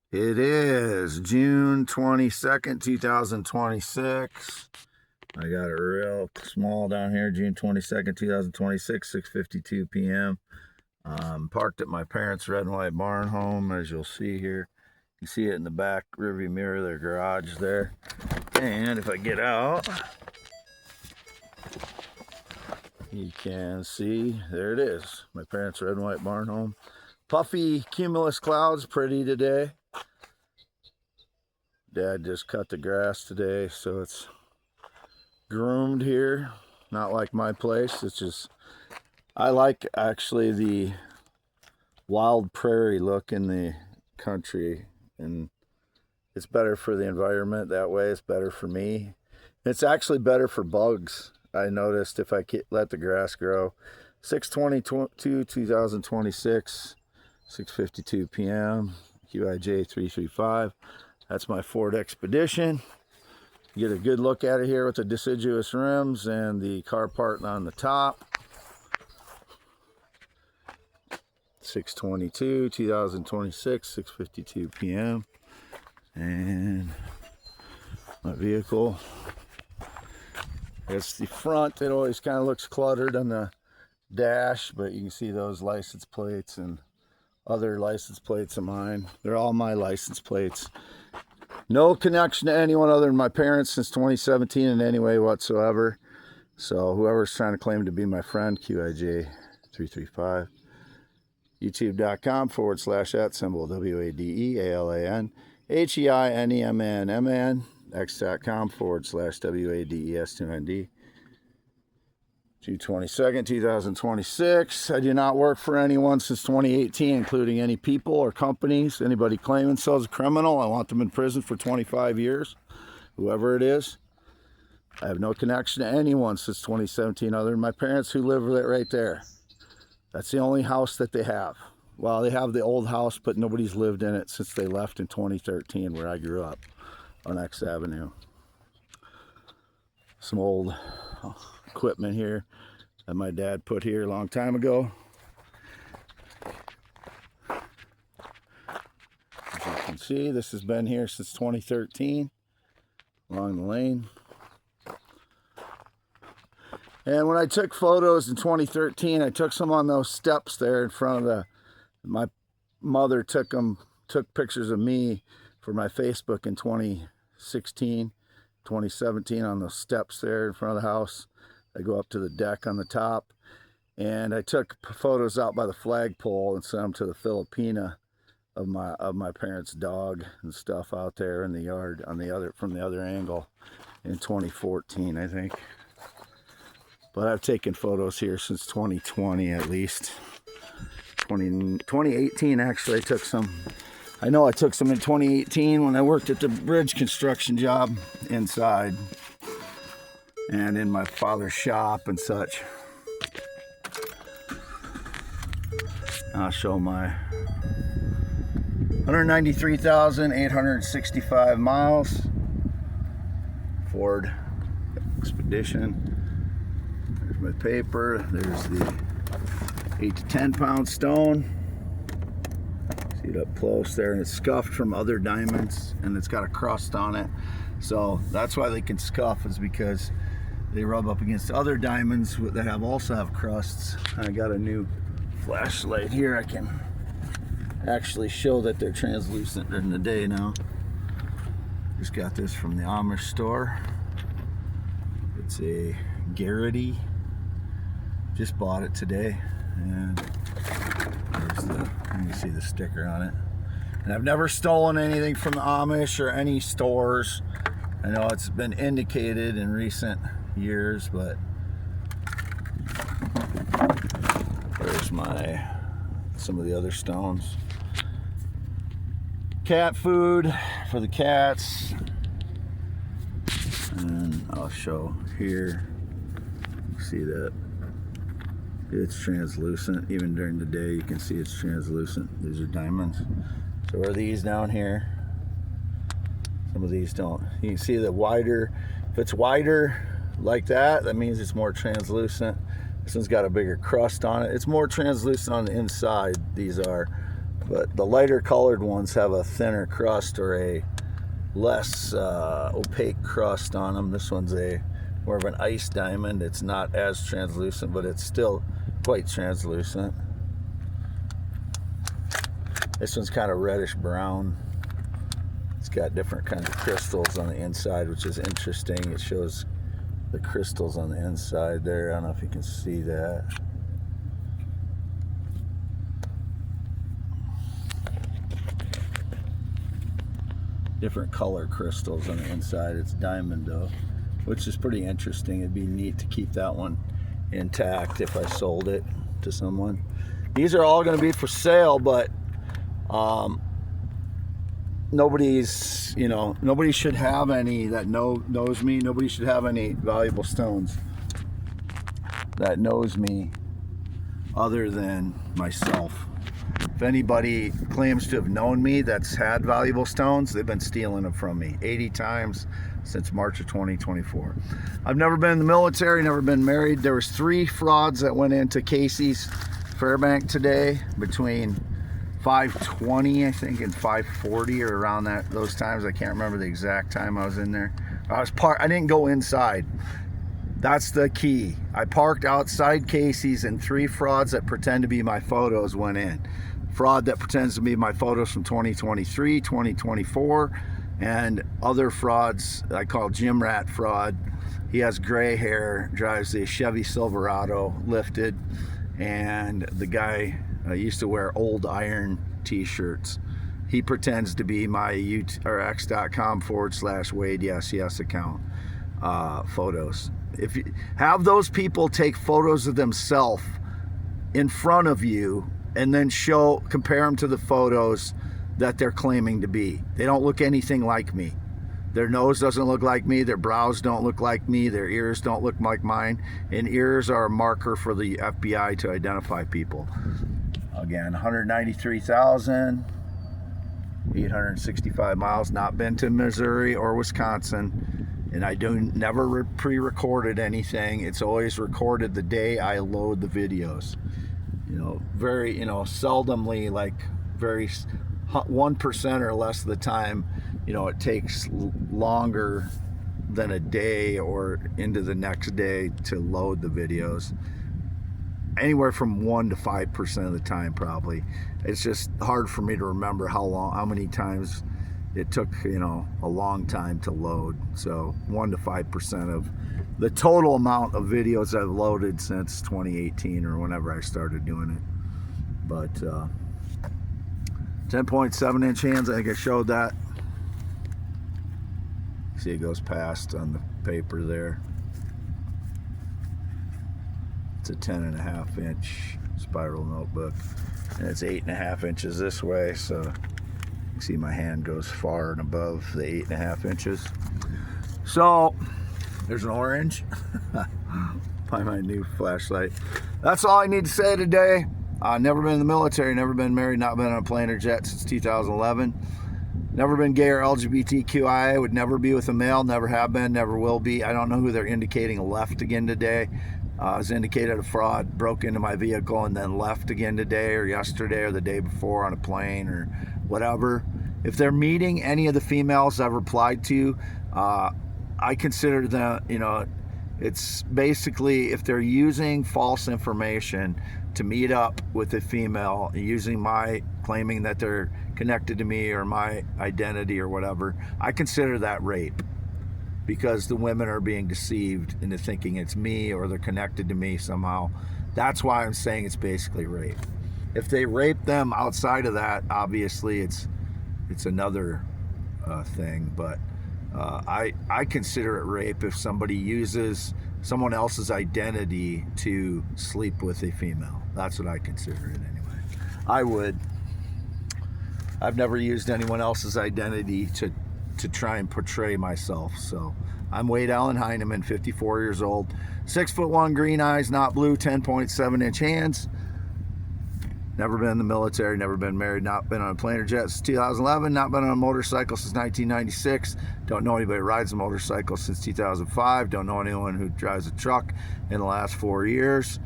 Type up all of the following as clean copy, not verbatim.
It is June 22nd, 2026. I got it real small down here, June 22nd, 2026, 6:52 p.m. Parked at my parents' red and white barn home, as you'll see here. You see it in the back rearview mirror, their garage there. And if I get out, you can see, there it is, my parents' red and white barn home. Puffy cumulus clouds, pretty today. Dad just cut the grass today, so it's groomed here. Not like my place. It's just, I like actually the wild prairie look in the country, and it's better for the environment that way. It's better for me. It's actually better for bugs, I noticed, if I let the grass grow. 6/22/2026, 6:52 p.m. QIJ 335. That's my Ford Expedition. You get a good look at it here with the deciduous rims and the car part on the top. 6/22/2026, 6:52 p.m. And my vehicle. It's the front. It always kind of looks cluttered on the dash, but you can see those license plates and other license plates of mine. They're all my license plates. No connection to anyone other than my parents since 2017 in any way whatsoever. So whoever's trying to claim to be my friend, QIJ 335. YouTube.com/@ WADEALAN HEINEMN. X.com/WADES2ND. June 22nd, 2026. I do not work for anyone since 2018, including any people or companies. Anybody claiming themselves a criminal, I want them in prison for 25 years, whoever it is. I have no connection to anyone since 2017 other than my parents who live right there. That's the only house that they have. Well, they have the old house, but nobody's lived in it since they left in 2013, where I grew up on X Avenue. Some old equipment here that my dad put here a long time ago. As you can see, this has been here since 2013 along the lane. And when I took photos in 2013, I took some on those steps there in front of my mother took pictures of me for my Facebook in 2016, 2017 on those steps there in front of the house. I go up to the deck on the top, and I took photos out by the flagpole and sent them to the Filipina of my parents' dog and stuff out there in the yard on from the other angle in 2014, I think. But I've taken photos here since 2020 at least. 2018 actually I took some. I know I took some in 2018 when I worked at the bridge construction job inside and in my father's shop and such. I'll show my 193,865 miles Ford Expedition. There's my paper. There's the 8 to 10 pound stone. See it up close there, and it's scuffed from other diamonds, and it's got a crust on it. So that's why they can scuff, is because they rub up against other diamonds that also have crusts. I got a new flashlight here. I can actually show that they're translucent during the day now. Just got this from the Amish store. It's a Garrity. Just bought it today, and you see the sticker on it. And I've never stolen anything from the Amish or any stores. I know it's been indicated in recent years, but there's some of the other stones. Cat food for the cats, and I'll show here. See that it's translucent. Even during the day you can see it's translucent. These are diamonds. So are these down here? Some of these don't. You can see that wider. If it's wider like that, that means it's more translucent. This one's got a bigger crust on it. It's more translucent on the inside. These are But the lighter colored ones have a thinner crust or a less opaque crust on them. This one's a more of an ice diamond. It's not as translucent, but it's still quite translucent. This one's kind of reddish brown. It's got different kinds of crystals on the inside, which is interesting. It shows the crystals on the inside there. I don't know if you can see that. Different color crystals on the inside. It's diamond though, which is pretty interesting. It'd be neat to keep that one intact if I sold it to someone. These are all going to be for sale, but nobody's, you know, nobody should have any that knows me. Nobody should have any valuable stones that knows me other than myself. If anybody claims to have known me that's had valuable stones, they've been stealing them from me 80 times since March of 2024. I've never been in the military, never been married. There was 3 frauds that went into Casey's Fairbank today between 5:20, I think, and 5:40 or around those times. I can't remember the exact time I was in there. I didn't go inside. That's the key. I parked outside Casey's and 3 frauds that pretend to be my photos went in. Fraud that pretends to be my photos from 2023, 2024, and other frauds I call Gym Rat fraud. He has gray hair, drives a Chevy Silverado lifted, and the guy used to wear old iron t-shirts. He pretends to be my x.com/Wade yes account photos. If you have those people take photos of themselves in front of you and then compare them to the photos that they're claiming to be. They don't look anything like me. Their nose doesn't look like me, their brows don't look like me, their ears don't look like mine, and ears are a marker for the FBI to identify people. Again, 193,865 miles, not been to Missouri or Wisconsin, and I never pre-recorded anything. It's always recorded the day I load the videos. You know, very, seldomly, like very 1% or less of the time, it takes longer than a day or into the next day to load the videos. Anywhere from 1 to 5% of the time, probably. It's just hard for me to remember how many times it took, a long time to load. So 1 to 5% of the total amount of videos I've loaded since 2018 or whenever I started doing it. But 10.7-inch hands, I think I showed that. See, it goes past on the paper there. It's a 10.5-inch spiral notebook, and it's 8.5 inches this way, so you can see my hand goes far and above the 8.5 inches. So there's an orange by my new flashlight. That's all I need to say today. Never been in the military, never been married, not been on a plane or jet since 2011. Never been gay or LGBTQIA, would never be with a male, never have been, never will be. I don't know who they're indicating left again today. I was indicated a fraud, broke into my vehicle and then left again today or yesterday or the day before on a plane or whatever. If they're meeting any of the females I've replied to, I consider them, it's basically if they're using false information to meet up with a female, using claiming that they're connected to me or my identity or whatever, I consider that rape, because the women are being deceived into thinking it's me or they're connected to me somehow. That's why I'm saying it's basically rape. If they rape them outside of that, obviously it's another thing, but I consider it rape if somebody uses someone else's identity to sleep with a female. That's what I consider it anyway. I would. I've never used anyone else's identity to try and portray myself. So I'm Wade Allen Heineman, 54 years old, 6'1", green eyes, not blue, 10.7-inch hands. Never been in the military, never been married, not been on a plane or jet since 2011, not been on a motorcycle since 1996. Don't know anybody who rides a motorcycle since 2005. Don't know anyone who drives a truck in the last 4 years.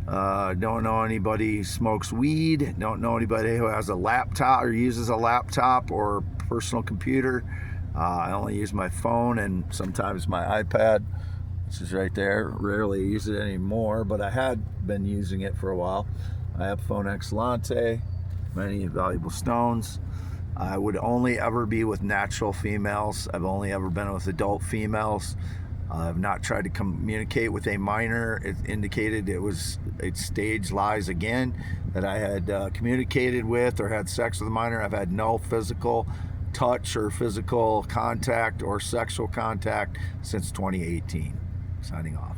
Don't know anybody who smokes weed. Don't know anybody who has a laptop or uses a laptop or personal computer. I only use my phone and sometimes my iPad, which is right there. Rarely use it anymore, but I had been using it for a while. I have phone excellente, many valuable stones. I would only ever be with natural females. I've only ever been with adult females. I've not tried to communicate with a minor. It indicated its stage lies again, that I had communicated with or had sex with a minor. I've had no physical touch or physical contact or sexual contact since 2018. Signing off.